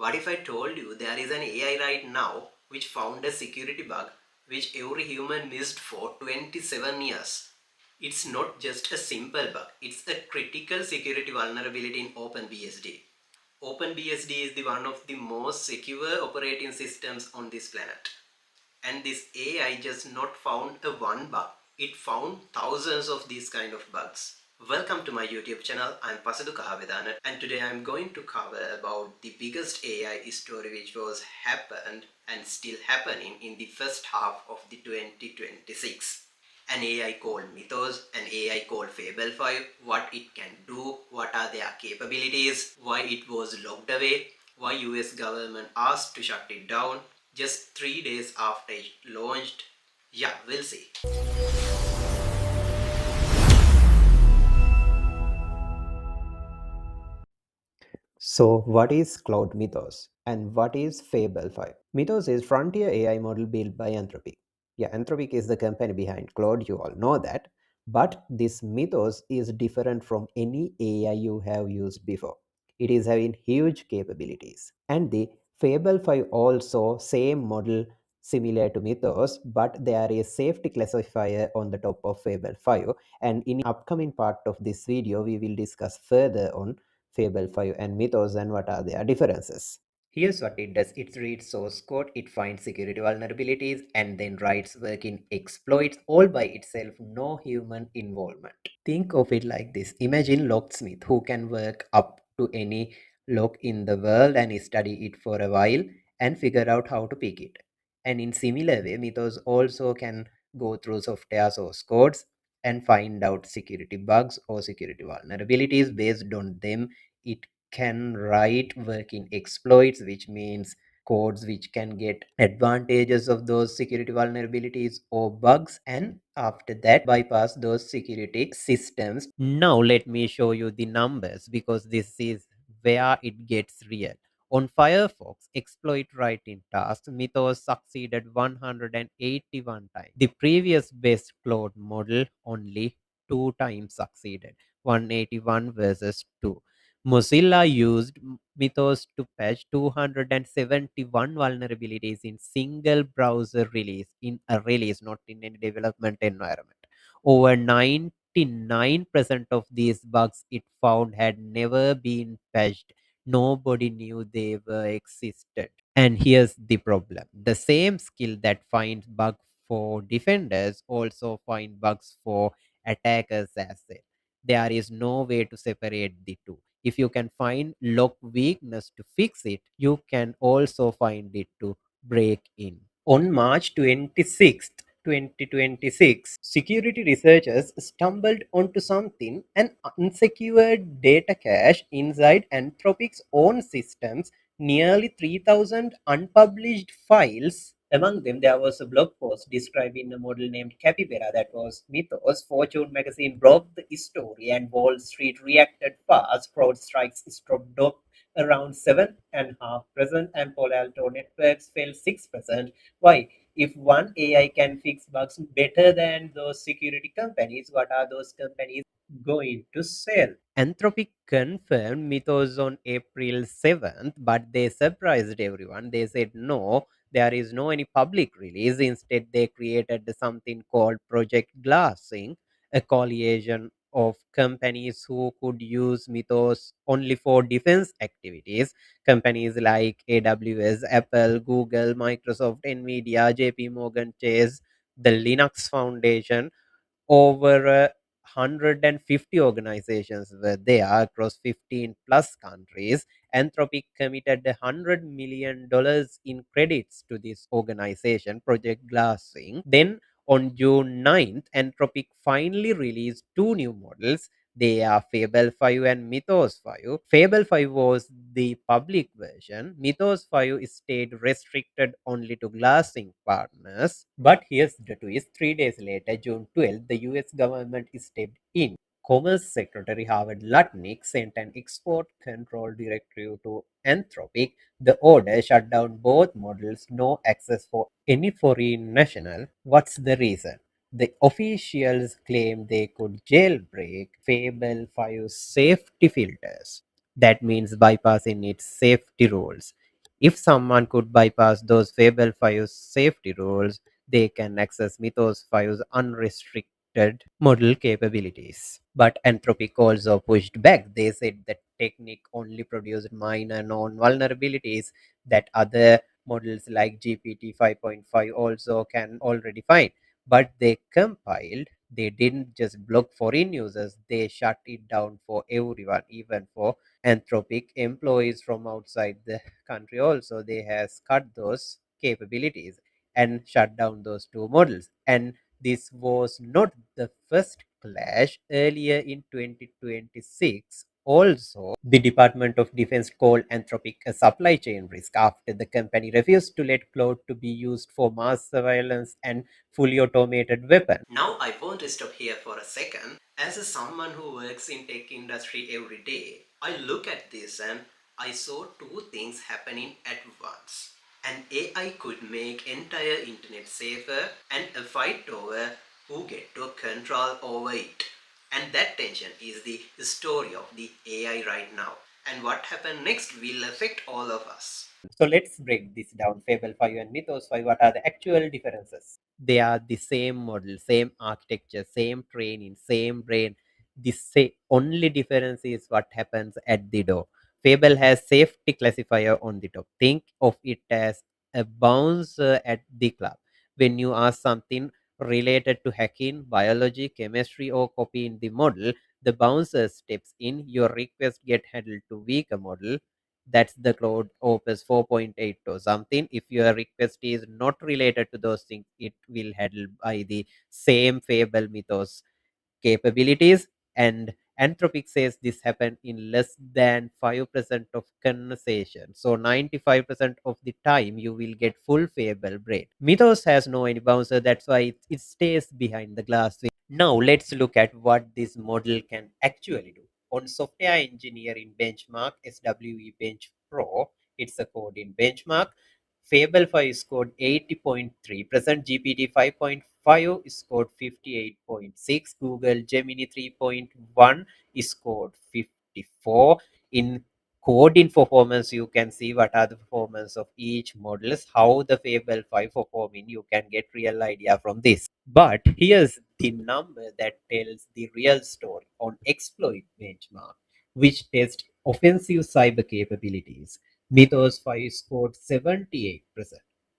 What if I told you there is an AI right now which found a security bug which every human missed for 27 years? It's not just a simple bug, it's a critical security vulnerability in OpenBSD. OpenBSD is the one of the most secure operating systems on this planet. And this AI just not found a one bug, it found thousands of these kind of bugs. Welcome to my YouTube channel. I'm Pasadu Kahavedana, and today I'm going to cover about the biggest AI story which was happened and still happening in the first half of the 2026. An AI called Mythos, an AI called Fable 5, what it can do, what are their capabilities, why it was locked away, why US government asked to shut it down just 3 days after it launched. Yeah, we'll see. So, what is Claude Mythos and what is Fable 5? Mythos is frontier AI model built by Anthropic. Yeah, Anthropic is the company behind Claude, you all know that. But this Mythos is different from any AI you have used before. It is having huge capabilities. And the Fable 5 also same model similar to Mythos, but there is safety classifier on the top of Fable 5. And in upcoming part of this video, we will discuss further on Fable 5 and Mythos and what are their differences. Here's what it does. It reads source code, it finds security vulnerabilities, and then writes working exploits all by itself, no human involvement. Think of it like this. Imagine locksmith who can work up to any lock in the world and study it for a while and figure out how to pick it. And in similar way, Mythos also can go through software source codes and find out security bugs or security vulnerabilities. Based on them, it can write working exploits, which means codes which can get advantages of those security vulnerabilities or bugs, and after that bypass those security systems. Now let me show you the numbers because this is where it gets real. On Firefox exploit writing task, Mythos succeeded 181 times. The previous best Claude model only 2 times succeeded. 181 versus 2. Mozilla used Mythos to patch 271 vulnerabilities in single browser release, in a release, not in any development environment. Over 99% of these bugs it found had never been patched. Nobody knew they were existed. And here's the problem. The same skill that finds bugs for defenders also find bugs for attackers as well. There is no way to separate the two. If you can find log weakness to fix it, you can also find it to break in. On March 26th, 2026, security researchers stumbled onto something, an unsecured data cache inside Anthropic's own systems, nearly 3,000 unpublished files. Among them, there was a blog post describing a model named Capybara that was Mythos. Fortune magazine broke the story, and Wall Street reacted fast. CrowdStrike's dropped around 7.5%, and Palo Alto Networks fell 6%. Why? If one AI can fix bugs better than those security companies, what are those companies going to sell? Anthropic confirmed Mythos on April 7th, but they surprised everyone. They said no, there is no any public release. Instead, they created something called Project Glassing, a coalition of companies who could use Mythos only for defense activities. Companies like AWS, Apple, Google, Microsoft, Nvidia, JP Morgan Chase, the Linux Foundation. Over 150 organizations were there across 15 plus countries. Anthropic committed $100 million in credits to this organization, Project Glassing. Then on June 9th, Anthropic finally released two new models. They are Fable 5 and Mythos 5. Fable 5 was the public version. Mythos 5 stayed restricted only to glassing partners. But here's the twist. 3 days later, June 12th, the US government stepped in. Commerce Secretary Howard Lutnick sent an export control directive to Anthropic. The order shut down both models, no access for any foreign national. What's the reason? The officials claim they could jailbreak Fable 5 safety filters. That means bypassing its safety rules. If someone could bypass those Fable 5 safety rules, they can access Mythos 5's unrestricted model capabilities. But Anthropic also pushed back. They said the technique only produced minor known vulnerabilities that other models like GPT 5.5 also can already find. But they compiled, they didn't just block foreign users, they shut it down for everyone, even for Anthropic employees from outside the country also. They has cut those capabilities and shut down those two models. And this was not the first clash. Earlier in 2026 also, the Department of Defense called Anthropic a supply chain risk after the company refused to let Claude to be used for mass surveillance and fully automated weapons. Now I want to stop here for a second. As a someone who works in tech industry every day, I look at this and I saw two things happening at once. An AI could make entire internet safer and a fight over who get to control over it. And that tension is the story of the AI right now. And what happens next will affect all of us. So let's break this down. Fable 5 and Mythos 5, what are the actual differences? They are the same model, same architecture, same training, same brain. Only difference is what happens at the door. Fable has safety classifier on the top. Think of it as a bouncer at the club. When you ask something related to hacking, biology, chemistry, or copying the model, the bouncer steps in. Your request get handled to weaker model. That's the Cloud Opus 4.8 or something. If your request is not related to those things, it will handle by the same Fable Mythos capabilities. And Anthropic says this happened in less than 5% of conversation. So 95% of the time you will get full Fable brain. Mythos has no any bouncer, that's why it stays behind the glass. Now let's look at what this model can actually do. On software engineering benchmark SWE Bench Pro, it's a code in benchmark. Fable 5 scored 80.3, present GPT 5.5 scored 58.6, Google Gemini 3.1 scored 54. In coding performance, you can see what are the performance of each models, how the Fable 5 performing, you can get real idea from this. But here's the number that tells the real story on exploit benchmark, which tests offensive cyber capabilities. Mythos 5 scored 78%.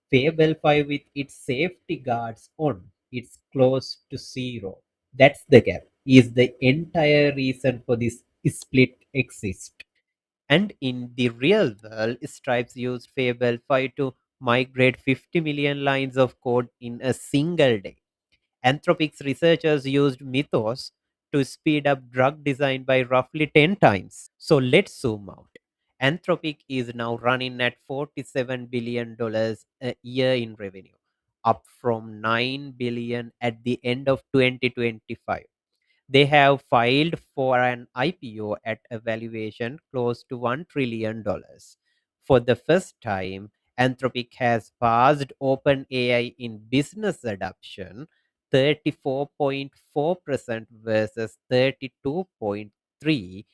Fable 5 with its safety guards on, it's close to zero. That's the gap. Is the entire reason for this split exists. And in the real world, Stripes used Fable 5 to migrate 50 million lines of code in a single day. Anthropic's researchers used Mythos to speed up drug design by roughly 10 times. So let's zoom out. Anthropic is now running at $47 billion a year in revenue, up from 9 billion at the end of 2025. They have filed for an IPO at a valuation close to $1 trillion. For the first time, Anthropic has passed OpenAI in business adoption, 34.4% versus 32.3.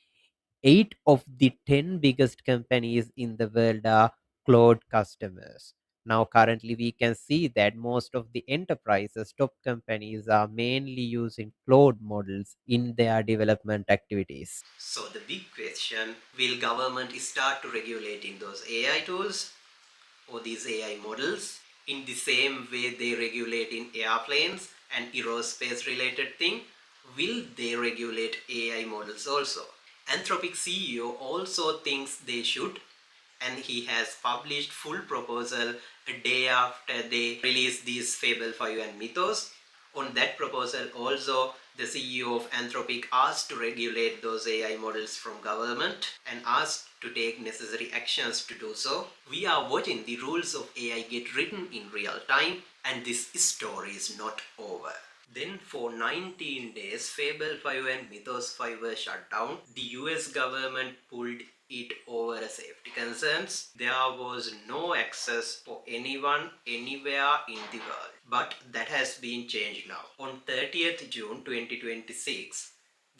8 of the 10 biggest companies in the world are cloud customers. Now, currently, we can see that most of the enterprises, top companies, are mainly using cloud models in their development activities. So the big question, will government start to regulating those AI tools or these AI models in the same way they regulate in airplanes and aerospace related thing? Will they regulate AI models also? Anthropic CEO also thinks they should, and he has published full proposal a day after they released these Fable 5 and Mythos. On that proposal also, the CEO of Anthropic asked to regulate those AI models from government and asked to take necessary actions to do so. We are watching the rules of AI get written in real time, and this story is not over. Then for 19 days, Fable 5 and Mythos 5 were shut down. The US government pulled it over a safety concerns. There was no access for anyone anywhere in the world. But that has been changed now. On 30th June 2026,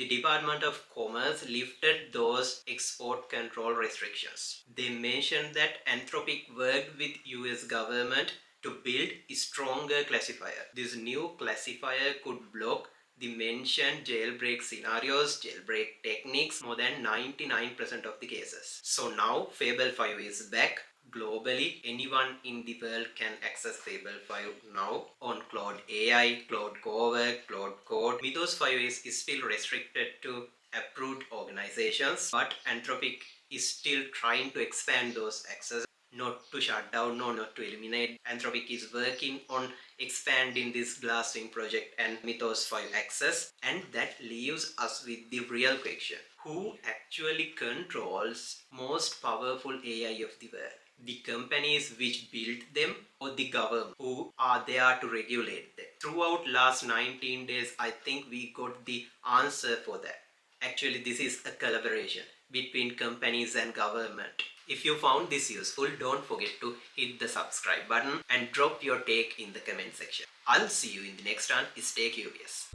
the Department of Commerce lifted those export control restrictions. They mentioned that Anthropic worked with US government to build a stronger classifier. This new classifier could block the mentioned jailbreak scenarios, jailbreak techniques more than 99% of the cases. So now Fable 5 is back. Globally, anyone in the world can access Fable 5 now on Claude AI, Claude Cowork, Claude Code. Mythos 5 is still restricted to approved organizations, but Anthropic is still trying to expand those access, not to shut down, no, not to eliminate. Anthropic is working on expanding this Glasswing project and Mythos 5 access, and that leaves us with the real question: who actually controls most powerful AI of the world? The companies which built them, or the government who are there to regulate them? Throughout last 19 days, I think we got the answer for that. Actually, this is a collaboration between companies and government. If you found this useful, don't forget to hit the subscribe button and drop your take in the comment section. I'll see you in the next one. Stay curious.